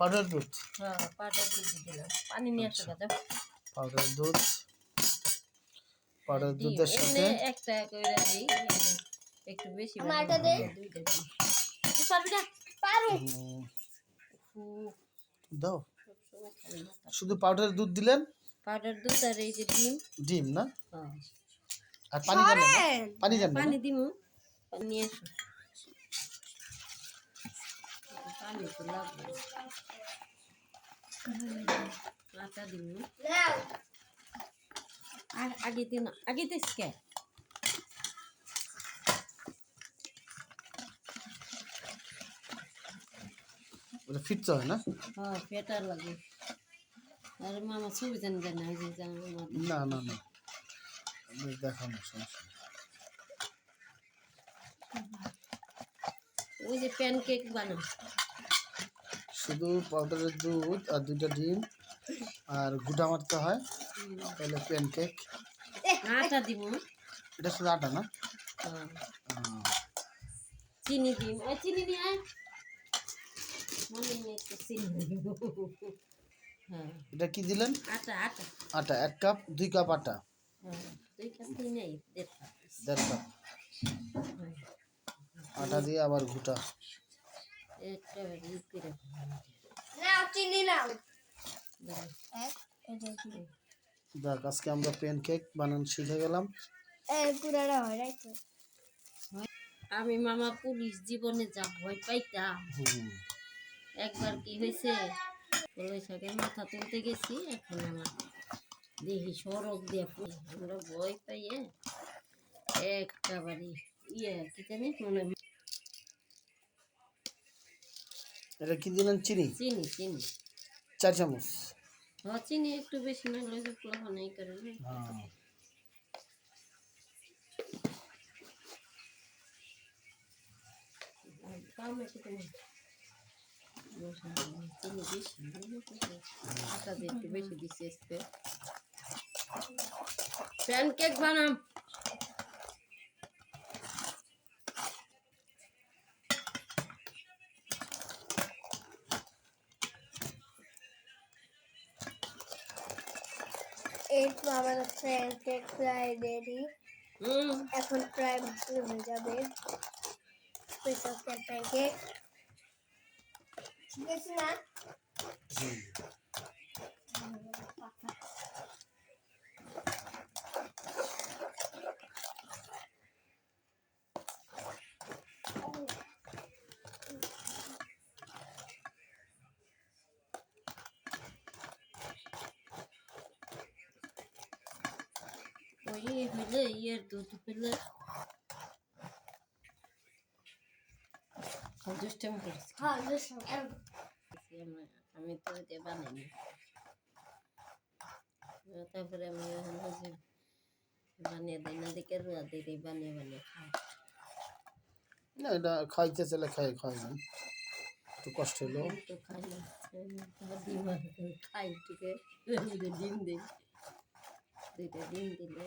Powder দুধ। হ্যাঁ powder দুধ দিলাম। পানি নিয়ে আসো দাদা। পাউডার দুধের সাথে একটা কইরা দেই একটু বেশি আমারটা দে। দুইটা দিই। তুই পারবি না? পারু। দাও। শুধু পাউডার দুধ দিলেন? পাউডার দুধ আর এই যে ডিম না? হ্যাঁ। আর পানি দেন না? পানি দেন না? পানি দিমু। পানি নিয়ে আসো। পানি তো লাগবে। আটা দিমু। নাও। আর আগে দিন আগে দিস কে? ওটা ফিটতে হয় না? হ্যাঁ পেটা লাগে। আর মামা ছবি জানি না এই যে না না না দেখানো সমস্যা। ওই যে প্যানকেক বানাও। শুধু পাউডারের দুধ আর 2টা ডিম আর গুঁড়া মারতে হয় তাহলে প্যানকেক। আটা দিব। এটা শুধু আটা না? হ্যাঁ। চিনি দিম। ওই চিনি নিয়ে আয়। মনে নেই তো চিনি দিব। হ্যাঁ। এটা কি দিলেন? আটা আটা। আটা 1 কাপ 2 কাপ আটা। হ্যাঁ 2 কাপ দিই নাই 1.5 কাপ। 1.5 কাপ আটা দিয়ে আবার গুঁটা। একটা করে। নাও চিনি নাও। যাক আজকে আমরা প্যানকেক বানানো শিখে গেলাম। এই পুরাটা হয় রাইতো। আমি মামা পুলিশ জীবনে যা ভয় পাইতাম। একবার কি হয়েছে পুলিশ আগে মাথা তুলতে গেছি এখন আমার দেখি সড়ক দিয়ে আমরা ভয় পাইয়ে একেবারে কি জানি মনে এটা কি দিলেন? চিনি চিনি চিনি 4 চামচ। হ্যাঁ চিনি একটু বেশি না হলে যে পোলা নেই করে চিনি বেশি আটা দিয়ে একটু বেশি দিচ্ছি আজকে প্যানকেক বানাম। এই তো আমার প্যানকেক প্রায় রেডি। এখন প্রায় ভালো হয়ে যাবে স্পেশাল প্যানকেক। ঠিক আছে না? ওই হইলে দুধ হইলে দুষ্টামি করেছি। হ্যাঁ আমি তো এটা বানাইনি তারপরে আমি বানিয়ে দেয় না দেখে রোয়া দিয়ে বানিয়ে বানিয়ে খাই না এটা খাইতে চলে খাই না একটু কষ্ট হলো তো খাই না ডিম খাই টুকে ডিম দিই 2টা ডিম দিলে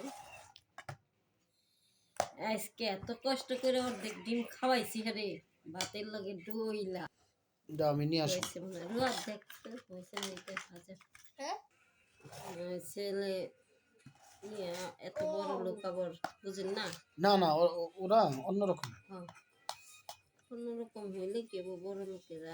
আজকে এত কষ্ট করে অর্ধেক ডিম খাওয়াইছি রে ভাতের লগে ডইলা এটা আমি নিয়ে আসি। রোয়া দেখতে হয়েছে নিতে হাজার ছেলে এত বড় লোক আবার বুঝেন না। না না ওরা অন্যরকম। অন্যরকম হইলে কেবল বড় লোকেরা